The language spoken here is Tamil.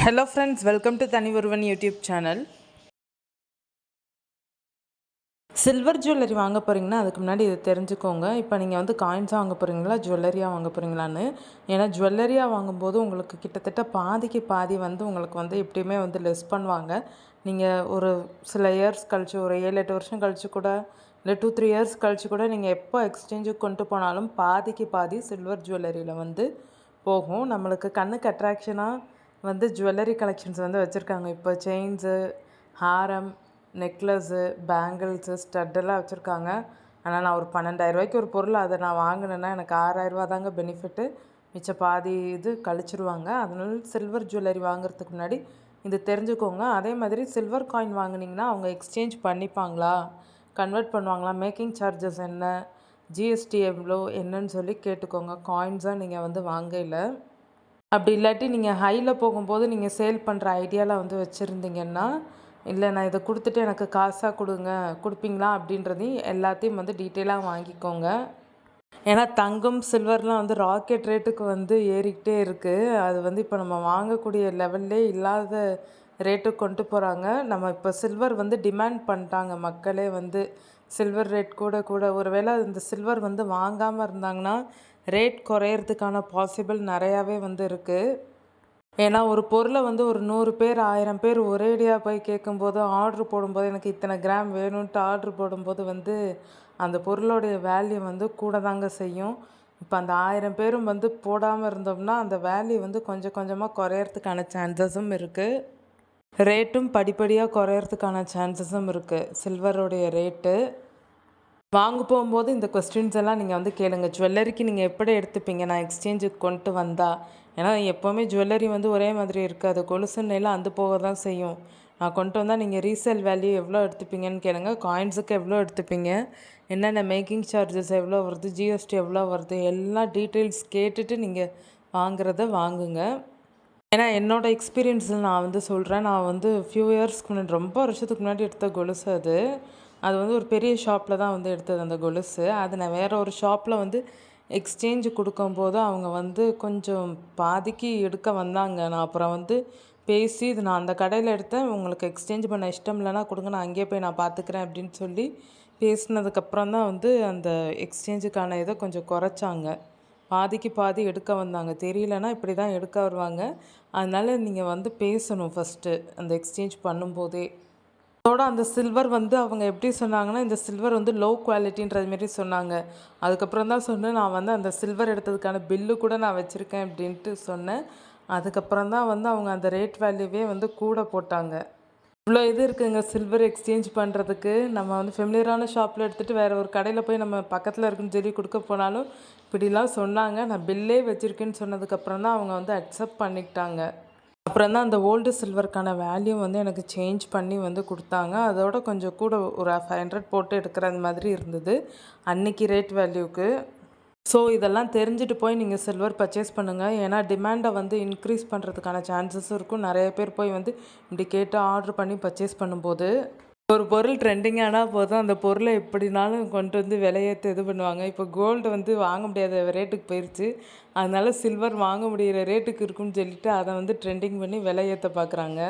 ஹலோ ஃப்ரெண்ட்ஸ், வெல்கம் டு தனி ஒருவன் யூடியூப் சேனல். சில்வர் ஜுவல்லரி வாங்க போகிறீங்கன்னா அதுக்கு முன்னாடி இதை தெரிஞ்சுக்கோங்க. இப்போ நீங்கள் வந்து காயின்ஸாக வாங்க போகிறீங்களா, ஜுவல்லரியாக வாங்க போகிறீங்களான்னு. ஏன்னா ஜுவல்லரியாக வாங்கும்போது உங்களுக்கு கிட்டத்தட்ட பாதிக்கு பாதி வந்து உங்களுக்கு வந்து எப்படியுமே வந்து லெஸ் பண்ணுவாங்க. நீங்கள் ஒரு சில இயர்ஸ் கழிச்சு, ஒரு 7-8 வருஷம் கழிச்சு கூட, இல்லை 2-3 இயர்ஸ் கழிச்சு கூட நீங்கள் எப்போ எக்ஸ்சேஞ்சுக்கு கொண்டு போனாலும் பாதிக்கு பாதி சில்வர் ஜுவல்லரியில் வந்து போகும். நம்மளுக்கு கண்ணுக்கு அட்ராக்ஷனாக வந்து ஜுவல்லரி கலெக்ஷன்ஸ் வந்து வச்சுருக்காங்க. இப்போ செயின்ஸு, ஹாரம், நெக்லஸ்ஸு, பேங்கிள்ஸு, ஸ்டட்டெல்லாம் வச்சுருக்காங்க. ஆனால் நான் ஒரு 12,000 ஒரு பொருள் அதை நான் வாங்கினேன்னா எனக்கு 6,000 தாங்க பெனிஃபிட்டு. மிச்ச பாதி இது கழிச்சிருவாங்க. அதனால சில்வர் ஜுவல்லரி வாங்குறதுக்கு முன்னாடி இது தெரிஞ்சுக்கோங்க. அதே மாதிரி சில்வர் காயின் வாங்கினீங்கன்னா அவங்க எக்ஸ்சேஞ்ச் பண்ணிப்பாங்களா, கன்வெர்ட் பண்ணுவாங்களா, மேக்கிங் சார்ஜஸ் என்ன, ஜிஎஸ்டி எவ்வளோ என்னன்னு சொல்லி கேட்டுக்கோங்க. காயின்ஸாக நீங்கள் வந்து வாங்கையில். அப்படி இல்லாட்டி நீங்கள் ஹையில் போகும்போது நீங்கள் சேல் பண்ணுற ஐடியாவில் வந்து வச்சுருந்தீங்கன்னா, இல்லை நான் இதை கொடுத்துட்டு எனக்கு காசாக கொடுப்பீங்களா அப்படின்றதையும் எல்லாத்தையும் வந்து டீட்டெயிலாக வாங்கிக்கோங்க. ஏன்னா தங்கம், சில்வர்லாம் வந்து ராக்கெட் ரேட்டுக்கு வந்து ஏறிக்கிட்டே இருக்குது. அது வந்து இப்போ நம்ம வாங்கக்கூடிய லெவல்லே இல்லாத ரேட்டுக்கு கொண்டு போகிறாங்க. நம்ம இப்போ சில்வர் வந்து டிமாண்ட் பண்ணிட்டாங்க மக்களே வந்து. சில்வர் ரேட் கூட கூட ஒருவேளை இந்த சில்வர் வந்து வாங்காமல் இருந்தாங்கன்னா ரேட் குறையிறதுக்கான பாசிபிள் நிறையாவே வந்து இருக்குது. ஏன்னா ஒரு பொருளை வந்து ஒரு 100 பேர் 1000 பேர் ஒரேடியாக போய் கேட்கும்போது, ஆர்ட்ரு போடும்போது எனக்கு இத்தனை கிராம் வேணும்ன்ட்டு ஆர்ட்ரு போடும்போது வந்து அந்த பொருளோடைய வேல்யூ வந்து கூட தாங்க செய்யும். இப்போ அந்த 1000 பேரும் வந்து போடாமல் இருந்தோம்னா அந்த வேல்யூ வந்து கொஞ்சம் கொஞ்சமாக குறையறதுக்கான சான்சஸும் இருக்குது. ரேட்டும் படிப்படியாக குறையறதுக்கான சான்சஸும் இருக்குது சில்வருடைய ரேட்டு. வாங்க போகும்போது இந்த கொஸ்டின்ஸ் எல்லாம் நீங்கள் வந்து கேளுங்க. ஜுவல்லரிக்கு நீங்கள் எப்படி எடுத்துப்பீங்க நான் எக்ஸ்சேஞ்சுக்கு கொண்டு வந்தால்? ஏன்னா எப்போவுமே ஜுவல்லரி வந்து ஒரே மாதிரி இருக்காது. கொலுசுன்னெல்லாம் அந்த போக தான் செய்யும். நான் கொண்டு வந்தால் நீங்கள் ரீசேல் வேல்யூ எவ்வளோ எடுத்துப்பீங்கன்னு கேளுங்க. காயின்ஸுக்கு எவ்வளோ எடுத்துப்பீங்க, என்னென்ன மேக்கிங் சார்ஜஸ் எவ்வளோ வருது, ஜிஎஸ்டி எவ்வளோ வருது, எல்லா டீட்டெயில்ஸ் கேட்டுட்டு நீங்கள் வாங்குறத வாங்குங்க. ஏன்னா என்னோடய எக்ஸ்பீரியன்ஸில் நான் வந்து சொல்கிறேன். நான் வந்து ஃபியூ இயர்ஸ்க்கு முன்னாடி, ரொம்ப வருஷத்துக்கு முன்னாடி எடுத்த கொலுசு அது. அது வந்து ஒரு பெரிய ஷாப்பில் தான் வந்து எடுத்தது அந்த கொலுசு. அது நான் வேறு ஒரு ஷாப்பில் வந்து எக்ஸ்சேஞ்சு கொடுக்கும்போது அவங்க வந்து கொஞ்சம் பாதிக்கு எடுக்க வந்தாங்க. நான் அப்புறம் வந்து பேசி, இது நான் அந்த கடையில் எடுத்தேன், உங்களுக்கு எக்ஸ்சேஞ்ச் பண்ண இஷ்டம் இல்லைன்னா கொடுங்க, நான் அங்கேயே போய் நான் பார்த்துக்கிறேன் அப்படின்னு சொல்லி பேசினதுக்கப்புறம் தான் வந்து அந்த எக்ஸ்சேஞ்சுக்கான இதை கொஞ்சம் குறைச்சாங்க. பாதிக்கு பாதி எடுக்க வந்தாங்க. தெரியலனா இப்படி தான் எடுக்க வருவாங்க. அதனால் நீங்கள் வந்து பேசணும் ஃபஸ்ட்டு அந்த எக்ஸ்சேஞ்ச் பண்ணும்போதே. அதோட அந்த சில்வர் வந்து அவங்க எப்படி சொன்னாங்கன்னா, இந்த சில்வர் வந்து லோ குவாலிட்டின்றது மாரி சொன்னாங்க. அதுக்கப்புறம் தான் சொன்னேன், நான் வந்து அந்த சில்வர் எடுத்ததுக்கான பில்லு கூட நான் வச்சுருக்கேன் அப்படின்ட்டு சொன்னேன். அதுக்கப்புறம் தான் வந்து அவங்க அந்த ரேட் வேல்யூவே வந்து கூட போட்டாங்க. இவ்வளோ இது இருக்குங்க சில்வர் எக்ஸ்சேஞ்ச் பண்ணுறதுக்கு. நம்ம வந்து ஃபெமிலியரான ஷாப்பில் எடுத்துகிட்டு வேறு ஒரு கடையில் போய் நம்ம பக்கத்தில் இருக்குன்னு சொல்லி கொடுக்க போனாலும் இப்படிலாம் சொன்னாங்க. நான் பில்லே வச்சுருக்கேன்னு சொன்னதுக்கப்புறம் தான் அவங்க வந்து அக்செப்ட் பண்ணிக்கிட்டாங்க. அப்புறம் தான் அந்த ஓல்டு சில்வருக்கான வேல்யூ வந்து எனக்கு சேஞ்ச் பண்ணி வந்து கொடுத்தாங்க. அதோட கொஞ்சம் கூட ஒரு 500 போட்டு எடுக்கிற மாதிரி இருந்தது அன்றைக்கி ரேட் வேல்யூக்கு. ஸோ இதெல்லாம் தெரிஞ்சுட்டு போய் நீங்கள் சில்வர் பர்ச்சேஸ் பண்ணுங்கள். ஏன்னா டிமாண்டை வந்து இன்க்ரீஸ் பண்ணுறதுக்கான சான்சஸும் இருக்கும். நிறைய பேர் போய் வந்து இப்படி கேட்டு ஆர்டர் பண்ணி பர்ச்சேஸ் பண்ணும்போது ஒரு பொருள் ட்ரெண்டிங் ஆனால் போதும் அந்த பொருளை எப்படினாலும் கொண்டு வந்து விலையேற்ற இது பண்ணுவாங்க. இப்போ கோல்டு வந்து வாங்க முடியாத ரேட்டுக்கு போயிடுச்சு. அதனால சில்வர் வாங்க முடிகிற ரேட்டுக்கு இருக்குன்னு சொல்லிட்டு அதை வந்து ட்ரெண்டிங் பண்ணி விலையேற்ற பார்க்குறாங்க.